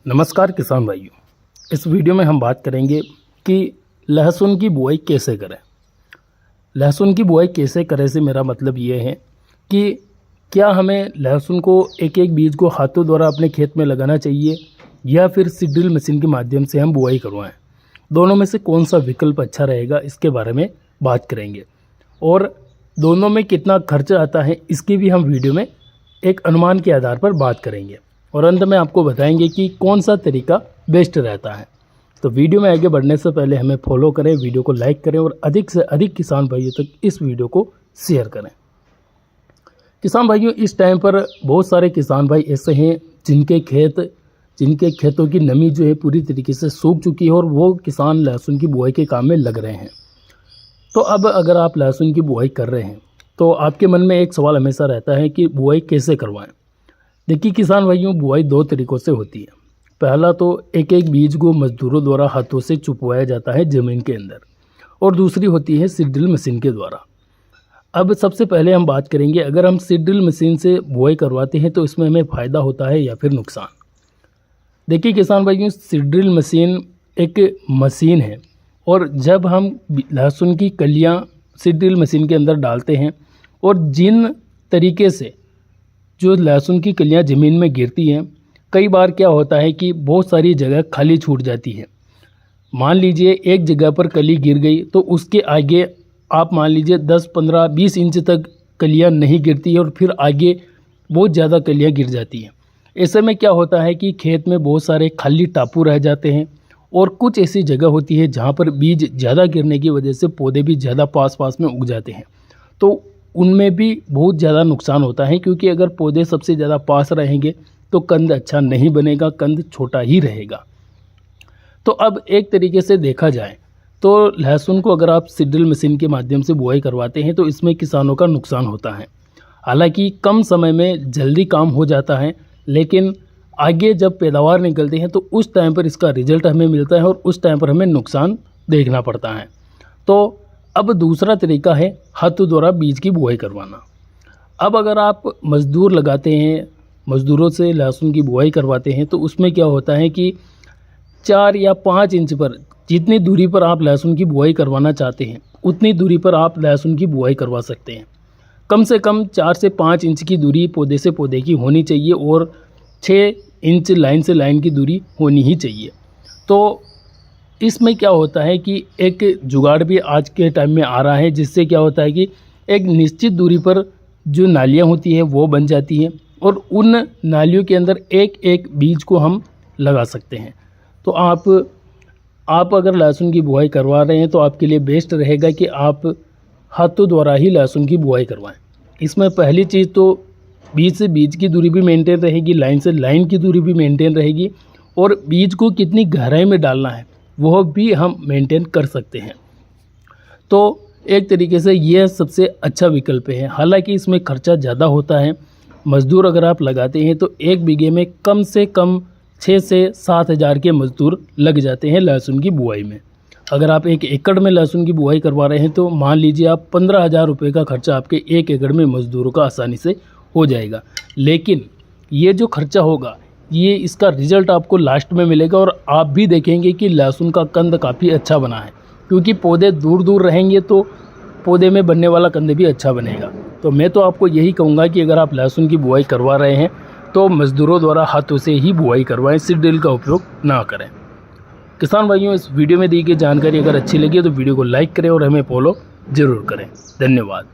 नमस्कार किसान भाइयों। इस वीडियो में हम बात करेंगे कि लहसुन की बुआई कैसे करें। लहसुन की बुआई कैसे करें से मेरा मतलब ये है कि क्या हमें लहसुन को एक एक बीज को हाथों द्वारा अपने खेत में लगाना चाहिए या फिर सीड मशीन के माध्यम से हम बुआई करवाएं। दोनों में से कौन सा विकल्प अच्छा रहेगा, इसके बारे में बात करेंगे और दोनों में कितना खर्च आता है इसकी भी हम वीडियो में एक अनुमान के आधार पर बात करेंगे और अंत में आपको बताएंगे कि कौन सा तरीका बेस्ट रहता है। तो वीडियो में आगे बढ़ने से पहले हमें फॉलो करें, वीडियो को लाइक करें और अधिक से अधिक किसान भाइयों तक इस वीडियो को शेयर करें। किसान भाइयों, इस टाइम पर बहुत सारे किसान भाई ऐसे हैं जिनके खेतों की नमी जो है पूरी तरीके से सूख चुकी है और वो किसान लहसुन की बुआई के काम में लग रहे हैं। तो अब अगर आप लहसुन की बुआई कर रहे हैं तो आपके मन में एक सवाल हमेशा रहता है कि बुआई कैसे करवाएं। देखिए किसान भाइयों, बुआई दो तरीक़ों से होती है। पहला तो एक एक बीज को मजदूरों द्वारा हाथों से चुपवाया जाता है ज़मीन के अंदर और दूसरी होती है सीड ड्रिल मशीन के द्वारा। अब सबसे पहले हम बात करेंगे, अगर हम सीड ड्रिल मशीन से बुआई करवाते हैं तो इसमें हमें फ़ायदा होता है या फिर नुकसान। देखिए किसान भाइयों, सीड ड्रिल मशीन एक मशीन है और जब हम लहसुन की कलियाँ सीड ड्रिल मशीन के अंदर डालते हैं और जिन तरीके से जो लहसुन की कलियां ज़मीन में गिरती हैं, कई बार क्या होता है कि बहुत सारी जगह खाली छूट जाती है। मान लीजिए एक जगह पर कली गिर गई तो उसके आगे आप मान लीजिए 10, 15, 20 इंच तक कलियां नहीं गिरती है और फिर आगे बहुत ज़्यादा कलियां गिर जाती हैं। ऐसे में क्या होता है कि खेत में बहुत सारे खाली टापू रह जाते हैं और कुछ ऐसी जगह होती है जहाँ पर बीज ज़्यादा गिरने की वजह से पौधे भी ज़्यादा पास पास में उग जाते हैं। तो उनमें भी बहुत ज़्यादा नुकसान होता है, क्योंकि अगर पौधे सबसे ज़्यादा पास रहेंगे तो कंद अच्छा नहीं बनेगा, कंद छोटा ही रहेगा। तो अब एक तरीके से देखा जाए तो लहसुन को अगर आप सीड ड्रिल मशीन के माध्यम से बुआई करवाते हैं तो इसमें किसानों का नुकसान होता है। हालांकि कम समय में जल्दी काम हो जाता है, लेकिन आगे जब पैदावार निकलते हैं तो उस टाइम पर इसका रिजल्ट हमें मिलता है और उस टाइम पर हमें नुकसान देखना पड़ता है। तो अब दूसरा तरीका है हाथों द्वारा बीज की बुआई करवाना। अब अगर आप मज़दूर लगाते हैं, मज़दूरों से लहसुन की बुआई करवाते हैं, तो उसमें क्या होता है कि 4 या 5 इंच पर, जितनी दूरी पर आप लहसुन की बुआई करवाना चाहते हैं उतनी दूरी पर आप लहसुन की बुआई करवा सकते हैं। कम से कम 4 से 5 इंच की दूरी पौधे से पौधे की होनी चाहिए और 6 इंच लाइन से लाइन की दूरी होनी ही चाहिए। तो इसमें क्या होता है कि एक जुगाड़ भी आज के टाइम में आ रहा है, जिससे क्या होता है कि एक निश्चित दूरी पर जो नालियाँ होती हैं वो बन जाती हैं और उन नालियों के अंदर एक एक बीज को हम लगा सकते हैं। तो आप अगर लहसुन की बुआई करवा रहे हैं तो आपके लिए बेस्ट रहेगा कि आप हाथों द्वारा ही लहसुन की बुआई करवाएं। इसमें पहली चीज़ तो बीज से बीज की दूरी भी मेंटेन रहेगी, लाइन से लाइन की दूरी भी मेंटेन रहेगी और बीज को कितनी गहराई में डालना है वह भी हम मेंटेन कर सकते हैं। तो एक तरीके से यह सबसे अच्छा विकल्प है। हालांकि इसमें खर्चा ज़्यादा होता है। मज़दूर अगर आप लगाते हैं तो एक बीघे में कम से कम 6 से 7 हज़ार के मज़दूर लग जाते हैं लहसुन की बुआई में। अगर आप 1 एकड़ में लहसुन की बुआई करवा रहे हैं तो मान लीजिए आप 15,000 रुपये का खर्चा आपके 1 एकड़ में मज़दूरों का आसानी से हो जाएगा। लेकिन ये जो खर्चा होगा ये इसका रिज़ल्ट आपको लास्ट में मिलेगा और आप भी देखेंगे कि लहसुन का कंद काफ़ी अच्छा बना है, क्योंकि पौधे दूर दूर रहेंगे तो पौधे में बनने वाला कंद भी अच्छा बनेगा। तो मैं तो आपको यही कहूँगा कि अगर आप लहसुन की बुआई करवा रहे हैं तो मज़दूरों द्वारा हाथों से ही बुआई करवाएं, सीड ड्रिल का उपयोग ना करें। किसान भाइयों, इस वीडियो में दी गई जानकारी अगर अच्छी लगी तो वीडियो को लाइक करें और हमें फॉलो ज़रूर करें। धन्यवाद।